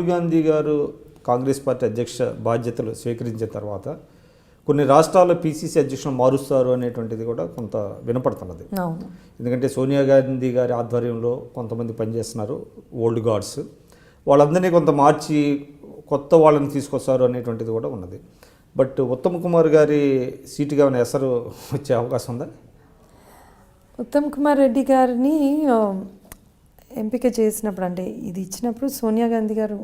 గాంధీ గారు కాంగ్రెస్ పార్టీ అధ్యక్ష బాధ్యతలు స్వీకరించిన తర్వాత కొన్ని రాష్ట్రాల్లో పీసీసీ అధ్యక్షులను మారుస్తారు అనేటువంటిది కూడా కొంత వినపడుతున్నది. ఎందుకంటే సోనియా గాంధీ గారి ఆధ్వర్యంలో కొంతమంది పనిచేస్తున్నారు ఓల్డ్ గార్డ్స్, వాళ్ళందరినీ కొంత మార్చి కొత్త వాళ్ళని తీసుకొస్తారు అనేటువంటిది కూడా ఉన్నది. బట్ ఉత్తమ్ కుమార్ గారి సీటుగా ఏమైనా ఎసరు వచ్చే అవకాశం ఉందా? ఉత్తమ్ కుమార్ రెడ్డి గారిని ఎంపిక చేసినప్పుడు, అంటే ఇది ఇచ్చినప్పుడు సోనియా గాంధీ గారు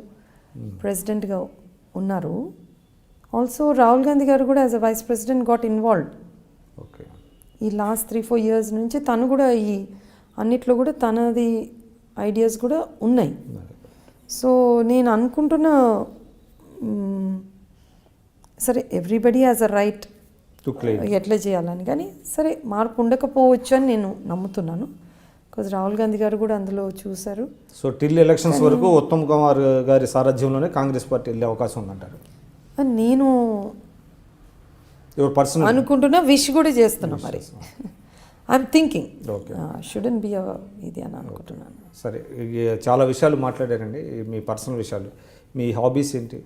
ప్రెసిడెంట్గా ఉన్నారు. ఆల్సో రాహుల్ గాంధీ గారు కూడా as a vice president got involved. Okay, ఈ లాస్ట్ 3-4 years నుంచి తను కూడా ఈ అన్నిట్లో కూడా తనది ఐడియాస్ కూడా ఉన్నాయి. సో నేను అనుకుంటున్నా, సరే ఎవ్రీబడి హ్యాస్ అ రైట్ ఎట్లా చేయాలని, కానీ సరే మార్పు ఉండకపోవచ్చు అని నేను నమ్ముతున్నాను. బికాజ్ రాహుల్ గాంధీ గారు కూడా అందులో చూశారు. సో టిల్ ఎలక్షన్స్ వరకు ఉత్తమ్ కుమార్ గారి సారథ్యంలోనే కాంగ్రెస్ పార్టీ వెళ్ళే అవకాశం ఉందంటారు? నేను అనుకుంటున్నా, విష్ కూడా చేస్తున్నా. మరి ఐఎమ్ థింకింగ్ షుడెంట్ బి ఇది అని అనుకుంటున్నాను. సరే, చాలా విషయాలు మాట్లాడారండి, మీ పర్సనల్ విషయాలు. మీ హాబీస్ ఏంటి?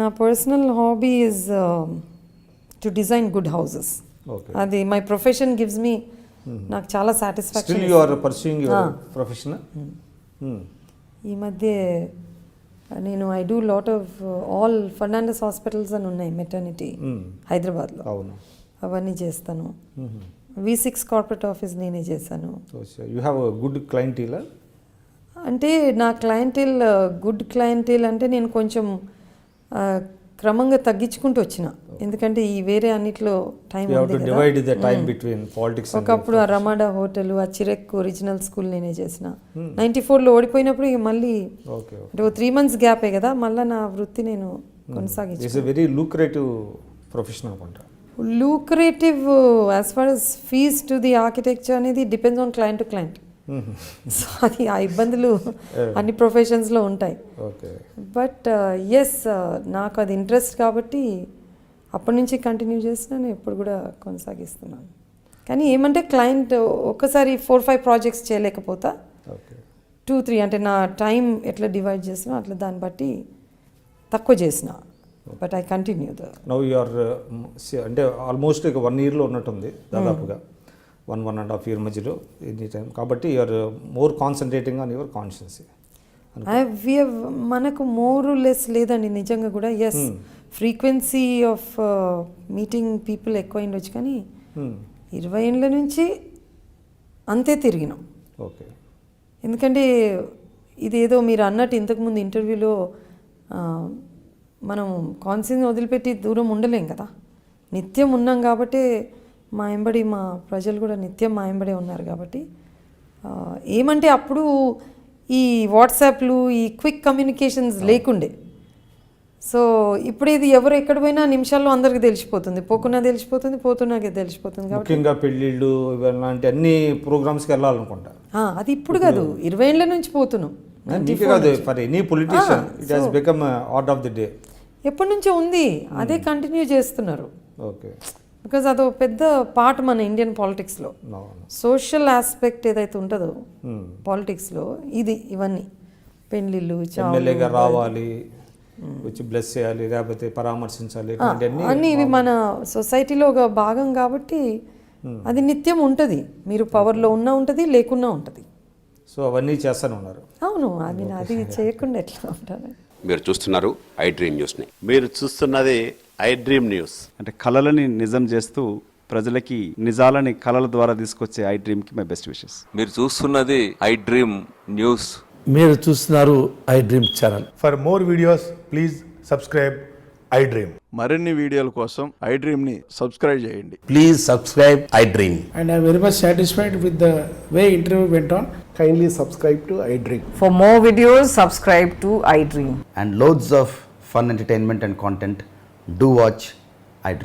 నా personal hobby is to design good houses. అది మై ప్రొఫెషన్ గివ్స్ మీ, నాకు చాలా satisfaction. Still you are pursuing your profession? ఈ మధ్య నేను I do lot of all Fernandez hospitals అని ఉన్నాయి మెటర్నిటీ హైదరాబాద్లో, అవన్నీ చేస్తాను. V6 కార్పొరేట్ ఆఫీస్ నేనే చేశాను. You have good clientele? అంటే నా క్లయింటీల్ గుడ్ క్లయింటీల్ అంటే నేను కొంచెం క్రమంగా తగ్గించుకుంటూ వచ్చిన, ఎందుకంటే ఈ వేరే అన్నిట్లో టైం ఉంది కదా. ఒకప్పుడు ఆ రమాడా హోటల్, ఆ చిరెక్ ఒరిజినల్ స్కూల్ నేనే చేసిన. 94లో ఓడిపోయినప్పుడు ఇక మళ్ళీ అంటే 3 months గ్యాపే కదా, మళ్ళీ నా వృత్తి నేను కొనసాగించాను. వెరీ లూక్రేటివ్ ప్రొఫెషన్ అనుకుంటా. Lucrative as far as fees to the architecture అనేది depends on client to client. So అది ఆ ఇబ్బందులు అన్ని ప్రొఫెషన్స్లో ఉంటాయి. బట్ ఎస్, నాకు అది ఇంట్రెస్ట్ కాబట్టి అప్పటి నుంచి కంటిన్యూ చేస్తున్నాను, ఎప్పుడు కూడా కొనసాగిస్తున్నాను. కానీ ఏమంటే క్లయింట్ ఒక్కసారి 4-5 ప్రాజెక్ట్స్ చేయలేకపోతా, 2-3 అంటే నా టైం ఎట్లా డివైడ్ చేసినా అట్లా దాన్ని బట్టి తక్కువ చేసిన. But I continue now you are అంటే ఆల్మోస్ట్ 1 yearలో ఉన్నట్టుంది దాదాపుగా, 1.5 year మధ్యలో ఎనీ టైం. కాబట్టి you are more concentrating on your consciousness. మనకు మోర్ లెస్ లేదండి నిజంగా కూడా. Yes, frequency of meeting people ఎక్కువ ఉండొచ్చు, కానీ 20 ఏళ్ళ నుంచి అంతే తిరిగినాం. ఓకే, ఎందుకంటే ఇదేదో మీరు అన్నట్టు ఇంతకుముందు ఇంటర్వ్యూలో మనం కాన్షియన్స్ వదిలిపెట్టి దూరం ఉండలేం కదా, నిత్యం ఉన్నాం కాబట్టి మా ఎంబడి మా ప్రజలు కూడా నిత్యం మా ఎంబడే ఉన్నారు. కాబట్టి ఏమంటే అప్పుడు ఈ వాట్సాప్లు, ఈ క్విక్ కమ్యూనికేషన్స్ లేకుండే. సో ఇప్పుడు ఇది ఎవరు ఎక్కడ పోయినా నిమిషాల్లో అందరికి తెలిసిపోతుంది, పోకున్నా తెలిసిపోతుంది, పోతున్నాకే తెలిసిపోతుంది. ముఖ్యంగా పెళ్ళిళ్ళు ఇలాంటి అన్ని ప్రోగ్రామ్స్కి వెళ్ళాలనుకుంటా. అది ఇప్పుడు కాదు, 20 ఏళ్ళ నుంచి పోతున్నాం. ఎప్పటి నుంచో ఉంది, అదే కంటిన్యూ చేస్తున్నారు. ఓకే, బికాజ్ అదో పెద్ద పార్ట్ మన ఇండియన్ పాలిటిక్స్లో. సోషల్ ఆస్పెక్ట్ ఏదైతే ఉంటుందో పాలిటిక్స్లో ఇవన్నీ పెళ్ళిళ్ళు, ఎమ్మెల్యేగా రావాలి, వచ్చి బ్లెస్ చేయాలి, లేకపోతే పరామర్శించాలి, అన్నీ ఇవి మన సొసైటీలో ఒక భాగం కాబట్టి అది నిత్యం ఉంటుంది. మీరు పవర్లో ఉన్నా ఉంటుంది, లేకున్నా ఉంటుంది. సో అవన్నీ చేస్తూనే ఉన్నారు. అవును, అది చేయకుండా ఎట్లా ఉంటారు. మీరు చూస్తున్నారు ఐ డ్రీమ్ న్యూస్ని. మీరు చూస్తున్నది ఐ డ్రీమ్ న్యూస్. అంటే కళలని నిజం చేస్తూ ప్రజలకి నిజాలని కళల ద్వారా తీసుకొచ్చే ఐ డ్రీమ్కి మై బెస్ట్ విషెస్. మీరు చూస్తున్నది ఐ డ్రీమ్ న్యూస్. మీరు చూస్తున్నారు I dream channel. For more videos please subscribe I dream. మరిన్ని వీడియోల కోసం ఐ డ్రీమ్ని సబ్స్క్రైబ్ చేయండి. Please subscribe I dream. And I am very much satisfied with the way interview went on. Kindly subscribe to I Dream. For more videos, subscribe to I Dream. And loads of fun entertainment and content. Do watch I Dream.